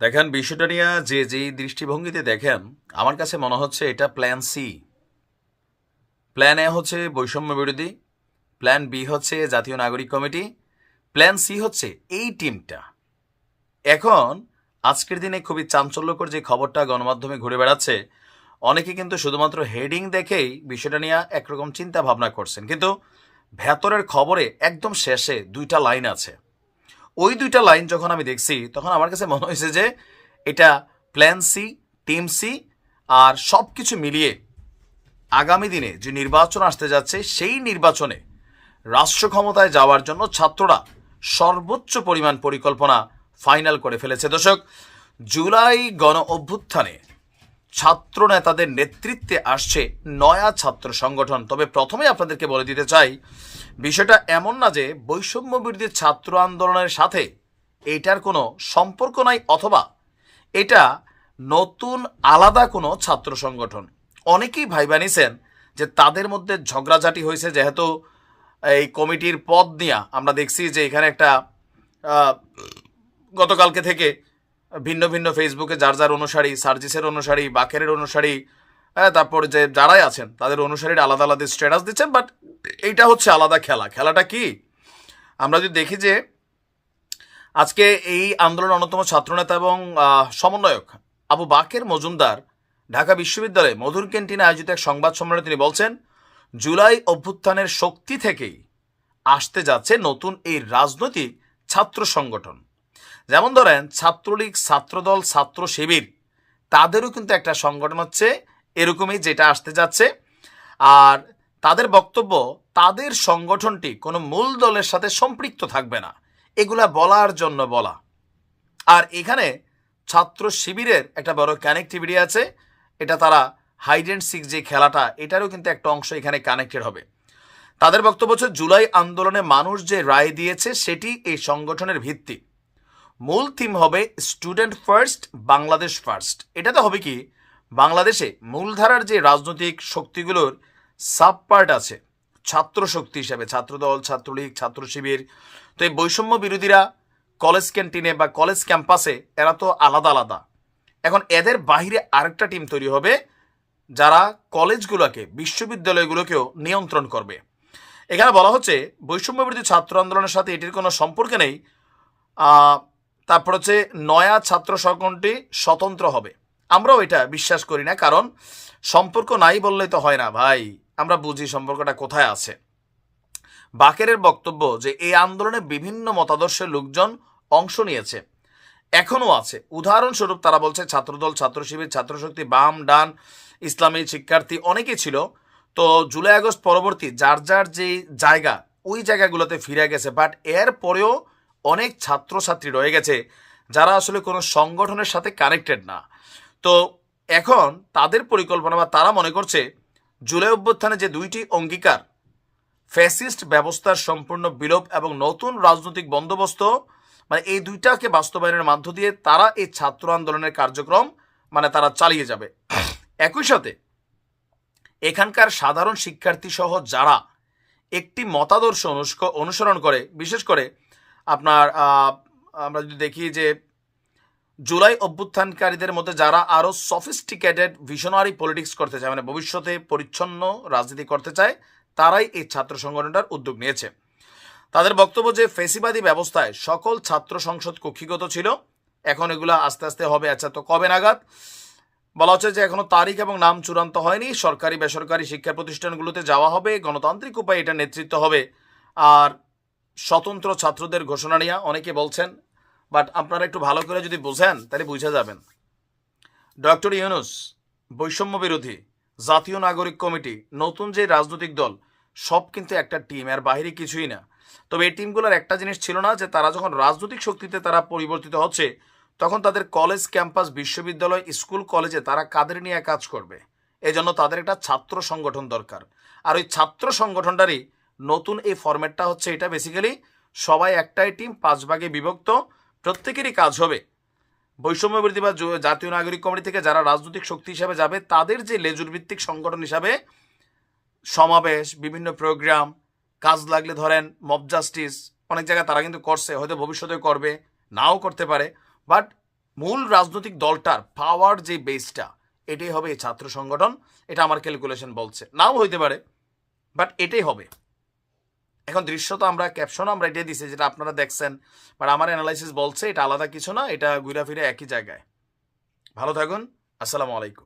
দেখেন বিষয়টা নিয়ে যেই দৃষ্টিভঙ্গিতে দেখেন, আমার কাছে মনে হচ্ছে এটা প্ল্যান সি। প্ল্যান এ হচ্ছে বৈষম্য বিরোধী, প্ল্যান বি হচ্ছে জাতীয় নাগরিক কমিটি, প্ল্যান সি হচ্ছে এই টিমটা। এখন আজকের দিনে খুবই চাঞ্চল্যকর যে খবরটা গণমাধ্যমে ঘুরে বেড়াচ্ছে, অনেকে কিন্তু শুধুমাত্র হেডিং দেখেই বিষয়টা নিয়ে একরকম চিন্তা ভাবনা করছেন, কিন্তু ভেতরের খবরে একদম শেষে দুইটা লাইন আছে। ওই দুইটা লাইন যখন আমি দেখছি তখন আমার কাছে মনে হয়েছে যে এটা প্ল্যান সি, টিম সি, আর সব কিছু মিলিয়ে আগামী দিনে যে নির্বাচন আসতে যাচ্ছে সেই নির্বাচনে রাষ্ট্র ক্ষমতায় যাওয়ার জন্য ছাত্ররা সর্বোচ্চ পরিমাণ পরিকল্পনা ফাইনাল করে ফেলেছে। দর্শক, জুলাই গণ অভ্যুত্থানে ছাত্র নেতাদের নেতৃত্বে আসছে নয়া ছাত্র সংগঠন। তবে প্রথমে আপনাদেরকে বলে দিতে চাই, বিষয়টা এমন না যে বৈষম্য বিরোধী ছাত্র আন্দোলনের সাথে এটার কোনো সম্পর্ক নাই, অথবা এটা নতুন আলাদা কোনো ছাত্র সংগঠন। অনেকেই ভাইবা নিছেন যে তাদের মধ্যে ঝগড়াঝাটি হয়েছে, যেহেতু এই কমিটির পদ নিয়ে আমরা দেখছি যে এখানে একটা গতকালকে থেকে ভিন্ন ভিন্ন ফেসবুকে যার যার অনুসারী, সার্জিসের অনুসারী, বাকেরের অনুসারী, তারপর যে যারাই আছেন তাদের অনুসারীরা আলাদা আলাদা স্ট্যাটাস দিচ্ছেন। বাট এইটা হচ্ছে আলাদা খেলা। খেলাটা কি আমরা যদি দেখি যে আজকে এই আন্দোলনের অন্যতম ছাত্রনেতা এবং সমন্বয়ক আবু বাকের মজুমদার ঢাকা বিশ্ববিদ্যালয়ে মধুর ক্যান্টিনে আয়োজিত এক সংবাদ সম্মেলনে তিনি বলছেন, জুলাই অভ্যুত্থানের শক্তি থেকেই আসতে যাচ্ছে নতুন এই রাজনৈতিক ছাত্র সংগঠন। যেমন ধরেন ছাত্রলীগ, ছাত্রদল, ছাত্র শিবির, তাদেরও কিন্তু একটা সংগঠন হচ্ছে এরকমই যেটা আসতে যাচ্ছে। আর তাদের বক্তব্য, তাদের সংগঠনটি কোনো মূল দলের সাথে সম্পৃক্ত থাকবে না, এগুলা বলার জন্য বলা। আর এখানে ছাত্র শিবিরের একটা বড় কানেক্টিভিটি আছে, এটা তারা হাইড অ্যান্ড সিক যে খেলাটা, এটারও কিন্তু একটা অংশ এখানে কানেক্টেড হবে। তাদের বক্তব্য হচ্ছে জুলাই আন্দোলনে মানুষ যে রায় দিয়েছে সেটি এই সংগঠনের ভিত্তি। মূল থিম হবে স্টুডেন্ট ফার্স্ট, বাংলাদেশ ফার্স্ট। এটাতে হবে কি, বাংলাদেশে মূলধারার যে রাজনৈতিক শক্তিগুলোর সাব পার্ট আছে ছাত্র শক্তি হিসাবে, ছাত্রদল, ছাত্রলীগ, ছাত্র শিবির, তো এই বৈষম্য বিরোধীরা কলেজ ক্যান্টিনে বা কলেজ ক্যাম্পাসে এরা তো আলাদা আলাদা। এখন এদের বাহিরে আরেকটা টিম তৈরি হবে যারা কলেজগুলোকে, বিশ্ববিদ্যালয়গুলোকেও নিয়ন্ত্রণ করবে। এখানে বলা হচ্ছে বৈষম্য বিরোধী ছাত্র আন্দোলনের সাথে এটির কোনো সম্পর্ক নেই। তারপর হচ্ছে নয়া ছাত্র সংগঠনটি স্বতন্ত্র হবে। আমরাও এটা বিশ্বাস করি না, কারণ সম্পর্ক নাই বললেই তো হয় না ভাই, আমরা বুঝি সম্পর্কটা কোথায় আছে। বাকেরের বক্তব্য যে এই আন্দোলনে বিভিন্ন মতাদর্শের লোকজন অংশ নিয়েছে, এখনও আছে। উদাহরণস্বরূপ তারা বলছে ছাত্রদল, ছাত্র শিবির, ছাত্রশক্তি, বাম, ডান, ইসলামী শিক্ষার্থী অনেকেই ছিল। তো জুলাই আগস্ট পরবর্তী যার যার যে জায়গা, ওই জায়গাগুলোতে ফিরে গেছে। বাট এর পরেও অনেক ছাত্রছাত্রী রয়ে গেছে যারা আসলে কোনো সংগঠনের সাথে কানেক্টেড না। তো এখন তাদের পরিকল্পনা বা তারা মনে করছে জুলাই অভ্যুত্থানে যে দুইটি অঙ্গীকার, ফ্যাসিস্ট ব্যবস্থার সম্পূর্ণ বিলোপ এবং নতুন রাজনৈতিক বন্দোবস্ত, মানে এই দুইটাকে বাস্তবায়নের মধ্য দিয়ে তারা এই ছাত্র আন্দোলনের কার্যক্রম তারা চালিয়ে যাবে। একই সাথে এখানকার সাধারণ শিক্ষার্থী সহ যারা একটি মতাদর্শ অনুসরণ করে, বিশেষ করে আপনার আমরা যদি দেখি যে জুলাই অভ্যুত্থানকারীদের মধ্যে যারা আরও সফিস্টিকেটেড ভিশনারি পলিটিক্স করতে চায়, ভবিষ্যতে পরিচ্ছন্ন রাজনীতি করতে চায়, তারাই এই ছাত্র সংগঠনটার উদ্যোগ নিয়েছে। তাদের বক্তব্য যে ফেসিবাদী ব্যবস্থায় সকল ছাত্র সংসদ কক্ষিগত ছিল, এখন এগুলা আস্তে আস্তে হবে। আচ্ছা, তো কবে নাগাদ? বলা হচ্ছে যে এখনো তারিখ এবং নাম চূড়ান্ত হয়নি। সরকারি বেসরকারি শিক্ষা প্রতিষ্ঠানগুলোতে যাওয়া হবে, গণতান্ত্রিক উপায়ে এটা নেতৃত্ব হবে। আর স্বতন্ত্র ছাত্রদের ঘোষণা নিয়ে অনেকে বলছেন, বাট আপনারা একটু ভালো করে যদি বোঝেন তাহলে বুঝে যাবেন। ডক্টর ইউনূস, বৈষম্য বিরোধী, জাতীয় নাগরিক কমিটি, নতুন যে রাজনৈতিক দল, সব কিন্তু একটা টিম, এর বাইরে কিছুই না। তবে এই টিমগুলোর একটা জিনিস ছিল না, যে তারা যখন রাজনৈতিক শক্তিতে তারা পরিবর্তিত হচ্ছে, তখন তাদের কলেজ ক্যাম্পাস, বিশ্ববিদ্যালয়, স্কুল কলেজে তারা কাদের নিয়ে কাজ করবে, এজন্য তাদের একটা ছাত্র সংগঠন দরকার। আর ওই ছাত্র সংগঠনটারই নতুন এই ফরম্যাটটা হচ্ছে এটা। বেসিক্যালি সবাই একটাই টিম, 5 ভাগে বিভক্ত, প্রত্যেকেরই কাজ হবে বৈষম্য বিরোধী বা জাতীয় নাগরিক কমিটি থেকে যারা রাজনৈতিক শক্তি হিসাবে যাবে, তাদের যে লেজুর ভিত্তিক সংগঠন হিসাবে সমাবেশ, বিভিন্ন প্রোগ্রাম, কাজ লাগলে ধরেন মব জাস্টিস, অনেক জায়গায় তারা কিন্তু করছে, হয়তো ভবিষ্যতে করবে, নাও করতে পারে। বাট মূল রাজনৈতিক দলটার পাওয়ার যে বেসটা এটাই হবে এই ছাত্র সংগঠন। এটা আমার ক্যালকুলেশন বলছে, নাও হইতে পারে, বাট এটাই হবে। এখন দৃশ্য তো আমরা ক্যাপশন আমরা এটাই দিছি যেটা আপনারা দেখছেন, বাট আমার অ্যানালাইসিস বলছে এটা আলাদা কিছু না, এটা ঘুরে ফিরে একই জায়গায়। ভালো থাকুন, আসসালামু আলাইকুম।